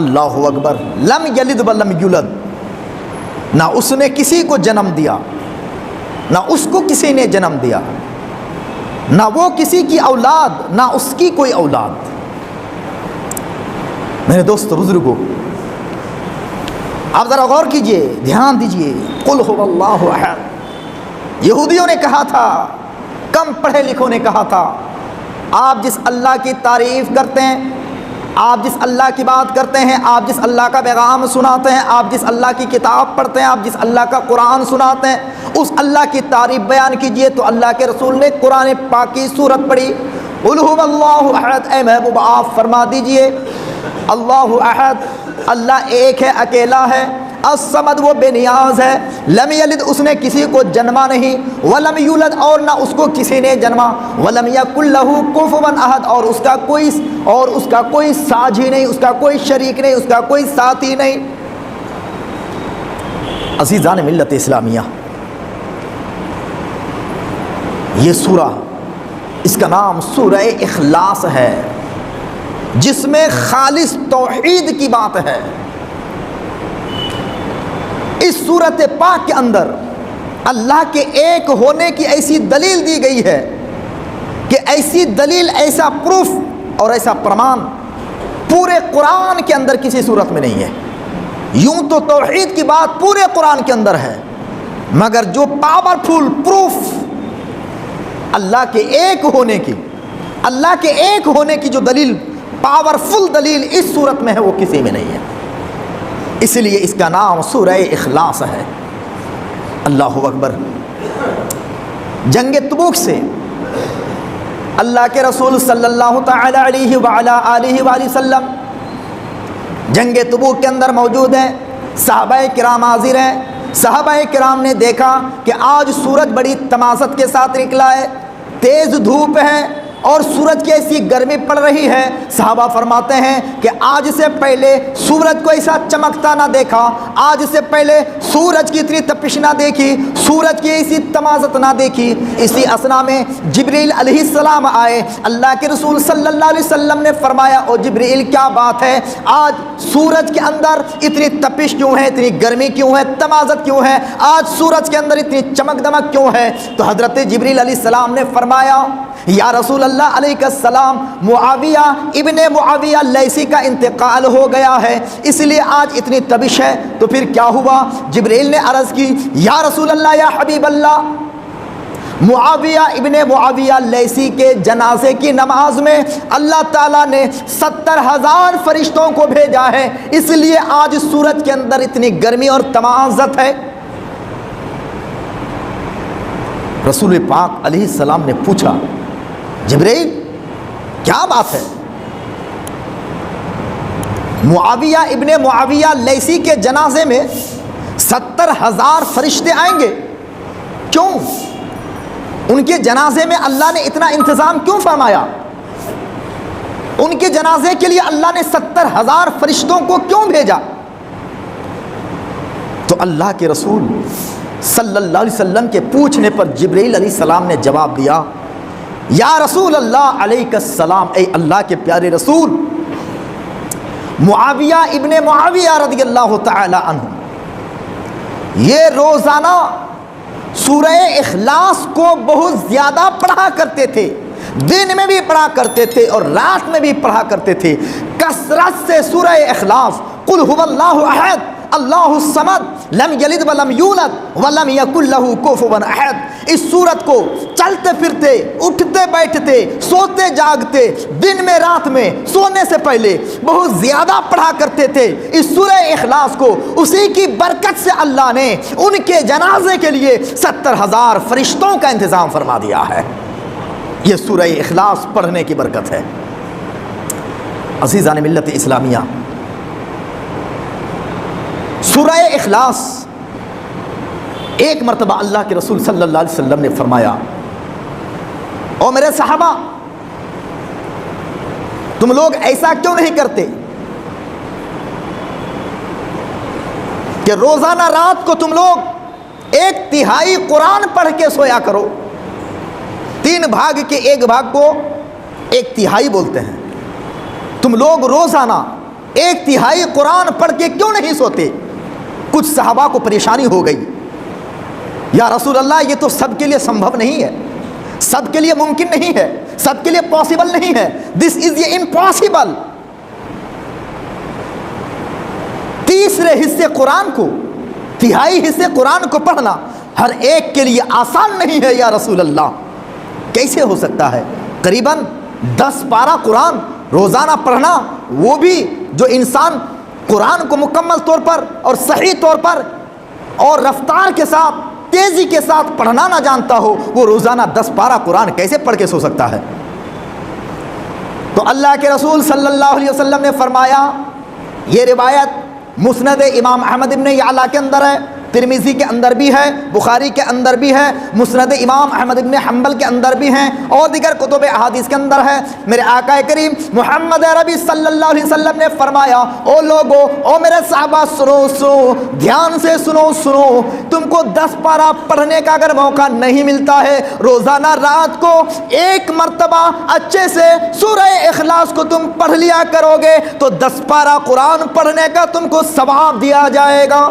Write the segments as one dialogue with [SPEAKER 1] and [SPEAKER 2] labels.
[SPEAKER 1] اللہ اکبر، لم یلد ولم یولد، نہ اس نے کسی کو جنم دیا نہ اس کو کسی نے جنم دیا، نہ وہ کسی کی اولاد نہ اس کی کوئی اولاد۔ میرے دوست بزرگوں، آپ ذرا غور کیجئے، دھیان دیجئے، قل هو اللہ احد، یہودیوں نے کہا تھا، کم پڑھے لکھوں نے کہا تھا، آپ جس اللہ کی تعریف کرتے ہیں، آپ جس اللہ کی بات کرتے ہیں، آپ جس اللہ کا پیغام سناتے ہیں، آپ جس اللہ کی کتاب پڑھتے ہیں، آپ جس اللہ کا قرآن سناتے ہیں، اس اللہ کی تعریف بیان کیجئے۔ تو اللہ کے رسول نے قرآن پاک کی سورت پڑھی، قل هو اللہ احد، اے محبوب آپ فرما دیجئے اللہ احد، اللہ ایک ہے، اکیلا ہے، الصمد وہ بے نیاز ہے، لم یلد اس نے کسی کو جنما نہیں، ولم یولد اور نہ اس کو کسی نے جنما، ولم یکن لہ کفوا احد اور اس کا کوئی ساجھی نہیں، اس کا کوئی شریک نہیں، اس کا کوئی ساتھی نہیں۔ عزیزان ملت اسلامیہ، یہ سورہ، اس کا نام سورہ اخلاص ہے، جس میں خالص توحید کی بات ہے۔ اس سورت پاک کے اندر اللہ کے ایک ہونے کی ایسی دلیل دی گئی ہے کہ ایسی دلیل، ایسا پروف اور ایسا پرمان پورے قرآن کے اندر کسی صورت میں نہیں ہے۔ یوں تو توحید کی بات پورے قرآن کے اندر ہے، مگر جو پاورفل پروف اللہ کے ایک ہونے کی، اللہ کے ایک ہونے کی جو دلیل، پاورفل دلیل اس صورت میں ہے، وہ کسی میں نہیں ہے۔ اس لیے اس کا نام سورہ اخلاص ہے۔ اللہ اکبر۔ جنگ تبوک سے اللہ کے رسول صلی اللہ تعالی علیہ وعلا آلہ وآلہ وسلم جنگ تبوک کے اندر موجود ہیں، صحابہ کرام حاضر ہیں۔ صحابہ کرام نے دیکھا کہ آج سورج بڑی تماست کے ساتھ نکلا ہے، تیز دھوپ ہے اور سورج کی ایسی گرمی پڑ رہی ہے۔ صحابہ فرماتے ہیں کہ آج سے پہلے سورج کو ایسا چمکتا نہ دیکھا، آج سے پہلے سورج کی اتنی تپش نہ دیکھی، سورج کی ایسی تمازت نہ دیکھی۔ اسی اثنا میں جبریل علیہ السلام آئے، اللہ کے رسول صلی اللہ علیہ وسلم نے فرمایا، او جبریل کیا بات ہے، آج سورج کے اندر اتنی تپش کیوں ہے، اتنی گرمی کیوں ہے، تمازت کیوں ہے، آج سورج کے اندر اتنی چمک دمک کیوں ہے؟ تو حضرت جبریل علیہ السلام نے فرمایا، یا رسول اللہ علیہ السلام، معاویہ ابن معاویہ لیثی کا انتقال ہو گیا ہے، اس لیے آج اتنی تبش ہے۔ تو پھر کیا ہوا؟ جبریل نے عرض کی، یا رسول اللہ، یا حبیب اللہ، معاویہ ابن معاویہ لیثی کے جنازے کی نماز میں اللہ تعالیٰ نے 70,000 فرشتوں کو بھیجا ہے، اس لیے آج سورج کے اندر اتنی گرمی اور تمازت ہے۔ رسول پاک علیہ السلام نے پوچھا، جبریل کیا بات ہے؟ معاویہ ابن معاویہ لیثی کے جنازے میں 70,000 فرشتے آئیں گے، کیوں؟ ان کے جنازے میں اللہ نے اتنا انتظام کیوں فرمایا؟ ان کے جنازے کے لیے اللہ نے 70,000 فرشتوں کو کیوں بھیجا؟ تو اللہ کے رسول صلی اللہ علیہ وسلم کے پوچھنے پر جبریل علیہ السلام نے جواب دیا، یا رسول اللہ علیہ السلام، اے اللہ کے پیارے رسول، معاویہ ابن معاویہ رضی اللہ تعالی عنہ یہ روزانہ سورہ اخلاص کو بہت زیادہ پڑھا کرتے تھے، دن میں بھی پڑھا کرتے تھے اور رات میں بھی پڑھا کرتے تھے، کثرت سے سورہ اخلاص، قل هو اللہ احد اللہ الصمد لم یلد ولم یولد ولم یکن لہ کفوا احد، اس سورت کو چلتے پھرتے، اٹھتے بیٹھتے، سوتے جاگتے، دن میں رات میں، سونے سے پہلے بہت زیادہ پڑھا کرتے تھے اس سورہ اخلاص کو۔ اسی کی برکت سے اللہ نے ان کے جنازے کے لیے 70,000 فرشتوں کا انتظام فرما دیا ہے۔ یہ سورہ اخلاص پڑھنے کی برکت ہے۔ عزیزان ملت اسلامیہ، سورہ اخلاص ایک مرتبہ اللہ کے رسول صلی اللہ علیہ وسلم نے فرمایا، او میرے صحابہ، تم لوگ ایسا کیوں نہیں کرتے کہ روزانہ رات کو تم لوگ 1/3 قرآن پڑھ کے سویا کرو؟ 3 بھاگ کے 1 بھاگ کو 1/3 بولتے ہیں۔ تم لوگ روزانہ ایک تہائی قرآن پڑھ کے کیوں نہیں سوتے؟ کچھ صحابہ کو پریشانی ہو گئی، یا رسول اللہ یہ تو سب کے لیے سمبھو نہیں ہے، سب کے لیے ممکن نہیں ہے، سب کے لیے پاسبل نہیں ہے، دس از یہ امپاسبل۔ تیسرے حصے قرآن کو، تہائی حصے قرآن کو پڑھنا ہر ایک کے لیے آسان نہیں ہے یا رسول اللہ، کیسے ہو سکتا ہے؟ قریباً 10 پارہ قرآن روزانہ پڑھنا، وہ بھی جو انسان قرآن کو مکمل طور پر اور صحیح طور پر اور رفتار کے ساتھ، تیزی کے ساتھ پڑھنا نہ جانتا ہو، وہ روزانہ 10 پارہ قرآن کیسے پڑھ کے سو سکتا ہے؟ تو اللہ کے رسول صلی اللہ علیہ وسلم نے فرمایا، یہ روایت مسند امام احمد بن یعلا کے اندر ہے، ترمذی کے اندر بھی ہے، بخاری کے اندر بھی ہے، مسند امام احمد بن حنبل کے اندر بھی ہیں، اور دیگر کتب احادیث کے اندر ہے۔ میرے آقا کریم محمد عربی صلی اللہ علیہ وسلم نے فرمایا، او لوگو، او میرے صحابہ، سنو دھیان سے سنو، تم کو 10 پارہ پڑھنے کا اگر موقع نہیں ملتا ہے، روزانہ رات کو 1 مرتبہ اچھے سے سورہ اخلاص کو تم پڑھ لیا کرو گے تو 10 پارہ قرآن پڑھنے کا تم کو ثواب دیا جائے گا۔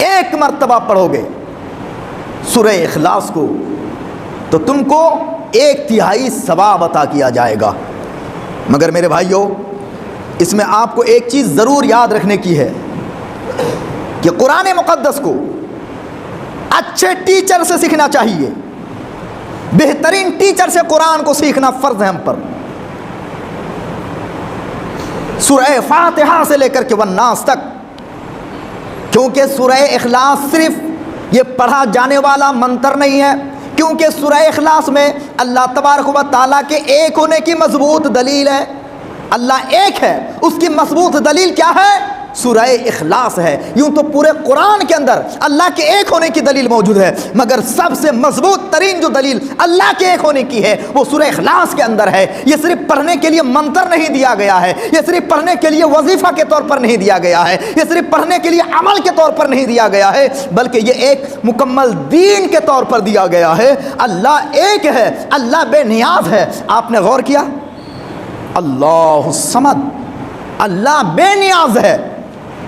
[SPEAKER 1] 1 مرتبہ پڑھو گے سورہ اخلاص کو تو تم کو 1/3 ثواب عطا کیا جائے گا۔ مگر میرے بھائیوں، اس میں آپ کو ایک چیز ضرور یاد رکھنے کی ہے کہ قرآن مقدس کو اچھے ٹیچر سے سیکھنا چاہیے، بہترین ٹیچر سے قرآن کو سیکھنا فرض ہے ہم پر۔ سورہ فاتحہ سے لے کر کے والناس تک، کیونکہ سورہ اخلاص صرف یہ پڑھا جانے والا منتر نہیں ہے، کیونکہ سورہ اخلاص میں اللہ تبارک و تعالیٰ کے ایک ہونے کی مضبوط دلیل ہے۔ اللہ ایک ہے، اس کی مضبوط دلیل کیا ہے؟ سورہ اخلاص ہے۔ یوں تو پورے قرآن کے اندر اللہ کے ایک ہونے کی دلیل موجود ہے، مگر سب سے مضبوط ترین جو دلیل اللہ کے ایک ہونے کی ہے وہ سورہ اخلاص کے اندر ہے۔ یہ صرف پڑھنے کے لیے منتر نہیں دیا گیا ہے، یہ صرف پڑھنے کے لیے وظیفہ کے طور پر نہیں دیا گیا ہے، یہ صرف پڑھنے کے لیے عمل کے طور پر نہیں دیا گیا ہے، بلکہ یہ ایک مکمل دین کے طور پر دیا گیا ہے۔ اللہ ایک ہے، اللہ بے نیاز ہے۔ آپ نے غور کیا؟ اللہ الصمد، اللہ بے نیاز ہے۔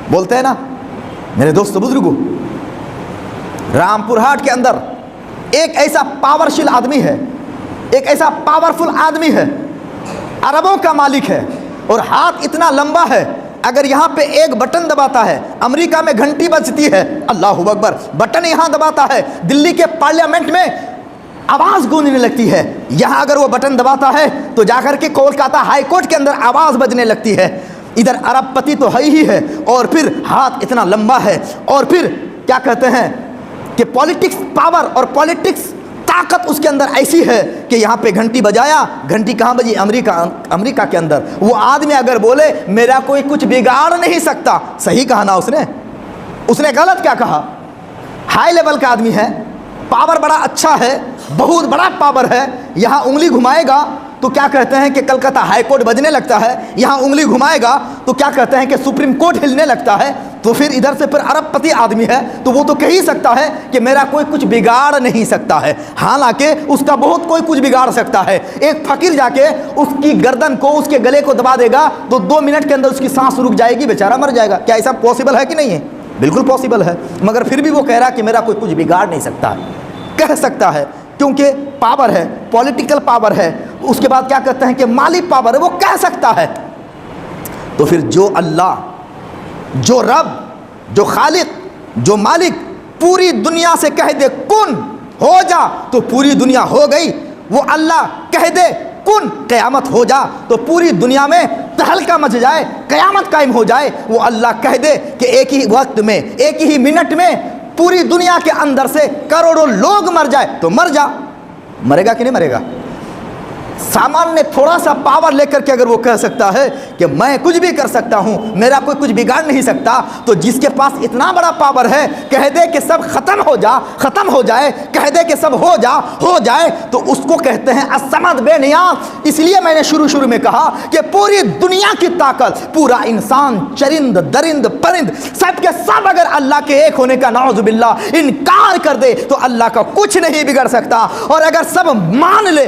[SPEAKER 1] بولتے ہیں نا میرے دوست بزرگوں، رامپور ہاٹ کے اندر ایک ایسا پاورفل آدمی ہے، ایک ایسا پاورفل آدمی ہے، اربوں کا مالک ہے، اور ہاتھ اتنا لمبا ہے، اگر یہاں پہ ایک بٹن دباتا ہے، امریکہ میں گھنٹی بجتی ہے، اللہ اکبر، بٹن یہاں دباتا ہے، دلی کے پارلیمنٹ میں آواز گونجنے لگتی ہے، یہاں اگر وہ بٹن دباتا ہے تو جا کر کے کولکاتہ ہائی کورٹ کے اندر آواز بجنے لگتی ہے۔ ادھر ارب پتی تو ہے ہی ہے، اور پھر ہاتھ اتنا لمبا ہے، اور پھر کیا کہتے ہیں کہ پالیٹکس پاور اور پالیٹکس طاقت اس کے اندر ایسی ہے کہ یہاں پہ گھنٹی بجایا، گھنٹی کہاں بجی؟ امریکہ کے اندر۔ وہ آدمی اگر بولے میرا کوئی کچھ بگاڑ نہیں سکتا، صحیح کہا نا اس نے غلط کیا کہا؟ ہائی لیول کا آدمی ہے، پاور بڑا اچھا ہے، بہت بڑا پاور ہے، یہاں انگلی گھمائے گا تو کیا کہتے ہیں کہ کلکتہ ہائی کورٹ بجنے لگتا ہے، یہاں انگلی گھمائے گا تو کیا کہتے ہیں کہ سپریم کورٹ ہلنے لگتا ہے، تو پھر ادھر سے پھر ارب پتی آدمی ہے تو وہ تو کہہ ہی سکتا ہے کہ میرا کوئی کچھ بگاڑ نہیں سکتا ہے، حالانکہ اس کا بہت کوئی کچھ بگاڑ سکتا ہے۔ ایک فقیر جا کے اس کی گردن کو، اس کے گلے کو دبا دے گا تو 2 منٹ کے اندر اس کی سانس رک جائے گی، بیچارہ مر جائے گا۔ کیا ایسا پاسبل ہے کہ نہیں ہے؟ بالکل پاسبل ہے، مگر پھر بھی وہ کہہ رہا کہ میرا کوئی کچھ بگاڑ نہیں سکتا۔ کہہ سکتا ہے کیونکہ پاور ہے، پولیٹیکل پاور ہے، اس کے بعد کیا کہتے ہیں کہ مالی پاور ہے، وہ کہہ سکتا ہے۔ تو پھر جو اللہ، جو رب، جو خالق، جو مالک پوری دنیا سے کہہ دے کن ہو جا تو پوری دنیا ہو گئی، وہ اللہ کہہ دے کن قیامت ہو جا تو پوری دنیا میں تہلکہ مچ جائے، قیامت قائم ہو جائے، وہ اللہ کہہ دے کہ ایک ہی وقت میں، ایک ہی منٹ میں پوری دنیا کے اندر سے کروڑوں لوگ مر جائے تو مر جا، مرے گا کہ نہیں مرے گا؟ سامان نے تھوڑا سا پاور لے کر کے اگر وہ کہہ سکتا ہے کہ میں کچھ بھی کر سکتا ہوں، میرا کوئی کچھ بگاڑ نہیں سکتا، تو جس کے پاس اتنا بڑا پاور ہے کہہ دے کہ سب ختم ہو جا، ختم ہو جائے، کہہ دے کہ سب ہو جائے، تو اس کو کہتے ہیں الصمد، بے نیاز۔ اس لیے میں نے شروع میں کہا کہ پوری دنیا کی طاقت، پورا انسان، چرند درند پرند، سب کے سب اگر اللہ کے ایک ہونے کا نعوذ باللہ انکار کر دے تو اللہ کا کچھ نہیں بگڑ سکتا، اور اگر سب مان لے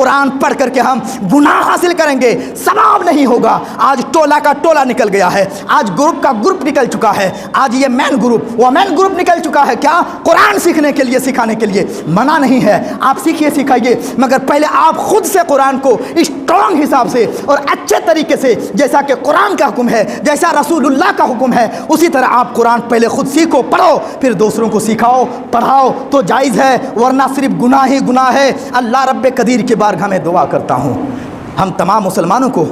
[SPEAKER 1] قرآن پڑھ کر کے ہم گناہ حاصل کریں گے، ثواب نہیں ہوگا۔ آج ٹولہ کا ٹولہ نکل گیا ہے، آج گروپ کا گروپ نکل چکا ہے، آج یہ مین گروپ وہ مین گروپ نکل چکا ہے۔ کیا؟ قرآن سیکھنے کے لیے، سکھانے کے لیے۔ منع نہیں ہے، آپ سیکھیے سکھائیے، مگر پہلے آپ خود سے قرآن کو اسٹرانگ حساب سے اور اچھے طریقے سے، جیسا کہ قرآن کا حکم ہے، جیسا رسول اللہ کا حکم ہے، اسی طرح آپ قرآن پہلے خود سیکھو، پڑھو، پھر دوسروں کو سکھاؤ، پڑھاؤ تو جائز ہے، ورنہ صرف گناہ ہی گناہ ہے۔ اللہ رب قدیر کی بارگاہ میں دعا کرتا ہوں ہم تمام مسلمانوں کو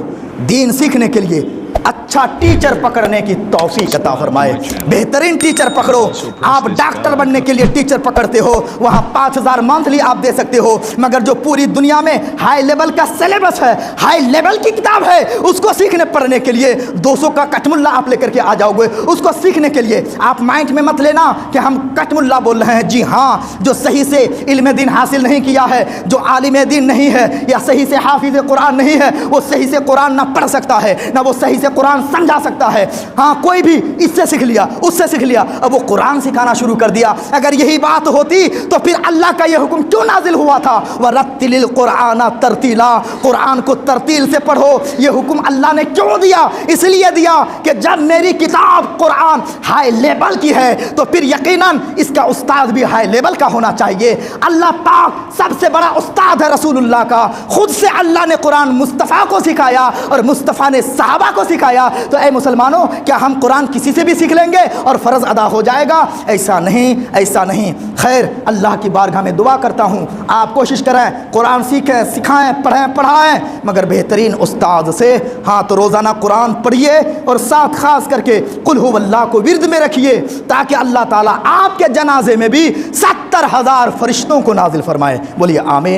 [SPEAKER 1] دین سیکھنے کے لیے اچھا ٹیچر پکڑنے کی توفیق عطا فرمائے۔ بہترین ٹیچر پکڑو۔ آپ ڈاکٹر بننے کے لیے ٹیچر پکڑتے ہو، وہاں 5000 منتھلی آپ دے سکتے ہو، مگر جو پوری دنیا میں ہائی لیول کا سلیبس ہے، ہائی لیول کی کتاب ہے، اس کو سیکھنے پڑھنے کے لیے 200 کا کٹم اللہ آپ لے کر کے آ جاؤ گے۔ اس کو سیکھنے کے لیے آپ مائنڈ میں مت لینا کہ ہم کٹم اللہ بول رہے ہیں۔ جی ہاں، جو صحیح سے علم دین حاصل نہیں کیا ہے، جو عالم دین نہیں ہے، یا صحیح سے حافظ قرآن نہیں ہے، وہ صحیح سے قرآن نہ پڑھ سکتا ہے، نہ وہ صحیح سے قرآن سمجھا سکتا ہے۔ ہاں، کوئی بھی اس سے سیکھ لیا، اس سے سیکھ لیا، اب وہ قرآن سکھانا شروع کر دیا۔ اگر یہی بات ہوتی تو پھر اللہ کا یہ حکم کیوں نازل ہوا تھا؟ وَرَتِّلِ الْقُرْآنَ تَرْتِيلًا، قرآن کو ترتیل سے پڑھو۔ یہ حکم اللہ نے کیوں دیا؟ اس لیے دیا کہ جب میری کتاب قرآن ہائی لیول کی ہے تو پھر یقیناً اس کا استاد بھی ہائی لیول کا ہونا چاہیے۔ اللہ پاک سب سے بڑا استاد ہے رسول اللہ کا، خود سے اللہ نے قرآن مصطفیٰ کو سکھایا اور مصطفیٰ نے صحابہ کو سکھایا۔ تو اے مسلمانوں، کیا ہم قرآن کسی سے بھی سیکھ لیں گے اور فرض ادا ہو جائے گا؟ ایسا نہیں، ایسا نہیں۔ خیر، اللہ کی بارگاہ میں دعا کرتا ہوں آپ کوشش کریں، قرآن سیکھیں، سکھائیں، پڑھیں، پڑھائیں، مگر بہترین استاد سے۔ ہاں، تو روزانہ قرآن پڑھیے اور ساتھ خاص کر کے قل هو اللہ کو ورد میں رکھیے، تاکہ اللہ تعالیٰ آپ کے جنازے میں بھی 70,000 فرشتوں کو نازل فرمائے۔ بولیے آمین۔